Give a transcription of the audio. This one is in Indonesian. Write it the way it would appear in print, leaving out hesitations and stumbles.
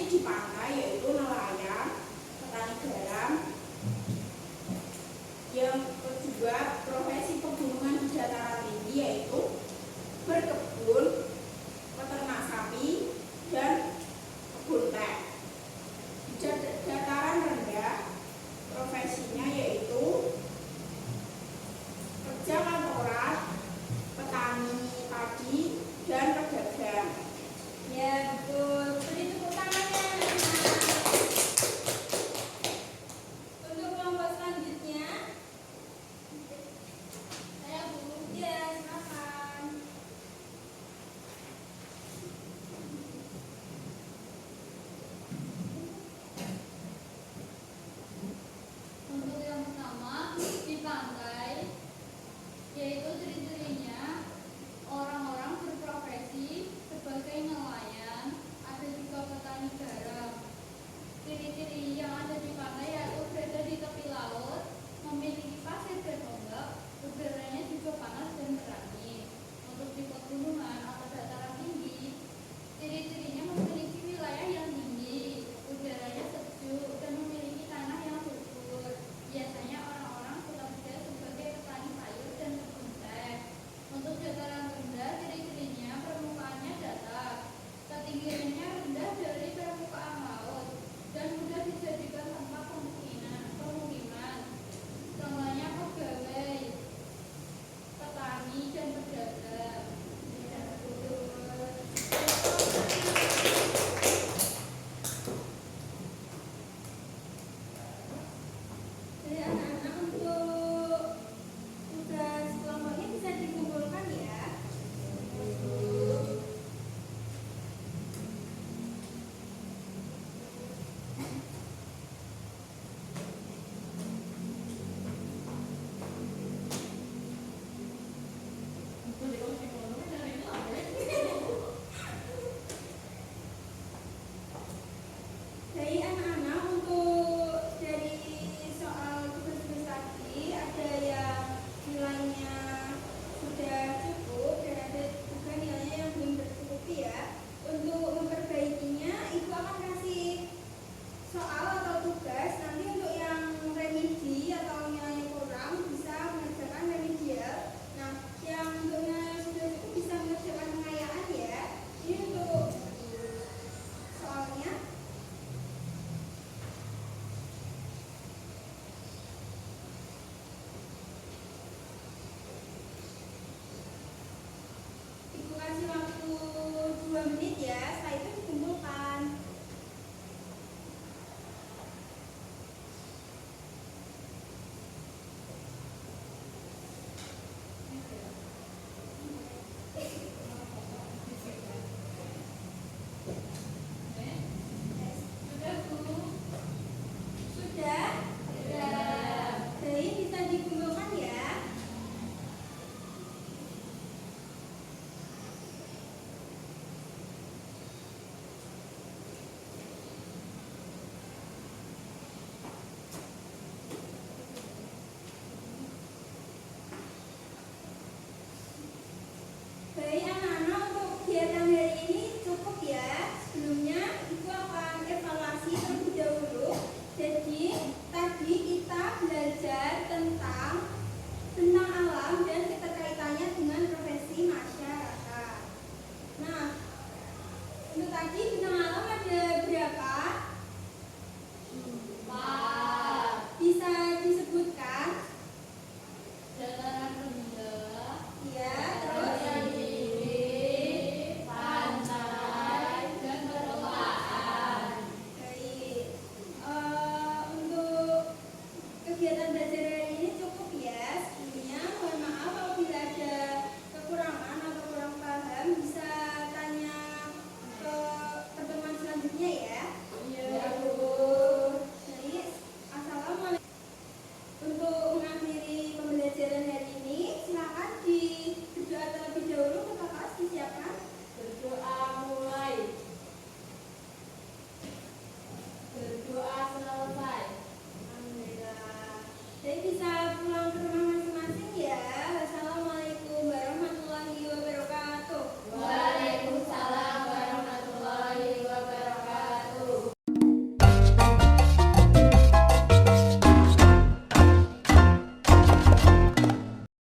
di pantai yaitu nelayan, petani garam. Yang kedua, profesi pegunungan di dataran tinggi yaitu berkebun, peternak sapi, dan kebun teh. Di dataran rendah, profesinya yaitu kerja kantoran, petani padi, dan pedagang. Ya betul, beri tepuk tangannya. Untuk kelompok selanjutnya, saya Bu. Ya, silakan. Untuk yang pertama di pantai, yaitu ciri-cirinya orang-orang berprofesi sebagai nelayan, ada juga petani garam. Ciri-ciri yang ada di pantai yaitu berada di tepi laut, memiliki pasir dan ombak, udaranya juga panas dan berangin. Untuk di pegunungan atau dataran tinggi, ciri-cirinya memiliki wilayah yang tinggi, udaranya sejuk, dan memiliki tanah yang subur. Biasanya orang-orang bekerja sebagai petani sayur dan kebun teh. Untuk dataran rendah, ciri-cirinya permukaannya datar, ketinggiannya rendah dari permukaan laut, dan mudah dijadikan tempat pemukiman. Contohnya pegawai, petani, dan pedagang. Ya, betul. Jadi anak-anak untuk tugas kelompoknya bisa dikumpulkan ya. Dari anak-anak untuk dari soal tugas-tugas tadi ada yang nilainya sudah cukup dan ada juga nilainya yang belum tercukupi ya. Untuk memperbaikinya ibu akan kasih soal atau tugas, nanti untuk yang remedi atau nilainya kurang bisa mengerjakan remedial. Nah, yang untuk nilainya sudah cukup bisa mengerjakan pengayaan ya. Ini untuk soalnya. Ibu kasih waktu 2 menit ya, setelah itu dikumpulkan. Sudah, Bu? Sudah? Baik, bisa dikumpulkan ya. Baik anak-anak, untuk kegiatan hari ini cukup ya. Sebelumnya ibu akan evaluasi terlebih dahulu. Jadi tadi kita belajar tentang alam dan keterkaitannya dengan profesi masyarakat. Nah, untuk tadi tentang